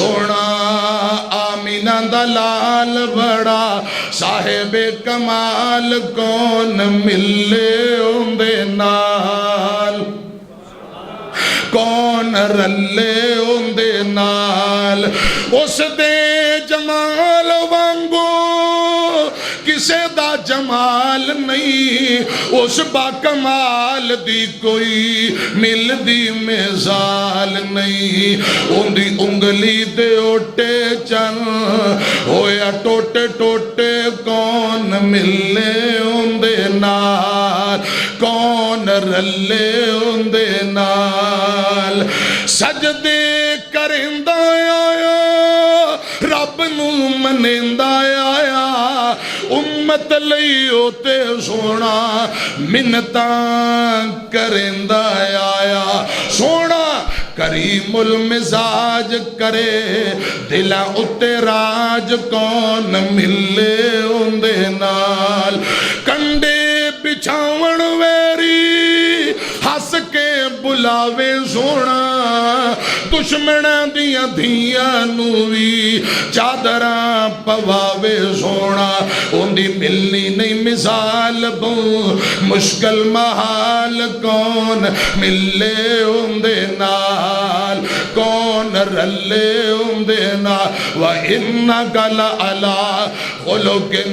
सोना आमीना दा लाल बड़ा साहिबे कमाल कौन मिले उंदे नाल कौन रले उंदे नाल उस दे जमाल वांगू किसे दा जमाल नहीं उस बाकमाल दी कोई मिलदी मिसाल नहीं उंदी उंगली दे ओटे चन होया टोटे टोटे कौन मिले उंदे नाल कौन रले उंदे नाल सजदे करिंदा आया रब नू मनेंदा आया उम्मत लई ओते सोना मिन्नतां करेंदा आया सोना करीमुल मिजाज करे दिला उत्ते राज कौन मिले उंदे नाल कंडे बिछावण वेरी हस के बुलावे सोना दुश्मना दिया धिया नू भी चादरा पवावे सोना उंदी मिलनी नहीं मिसाल बो मुश्किल महाल कौन मिले उंदे नाल कौन रले उंदे नाल व इन्ना गल अला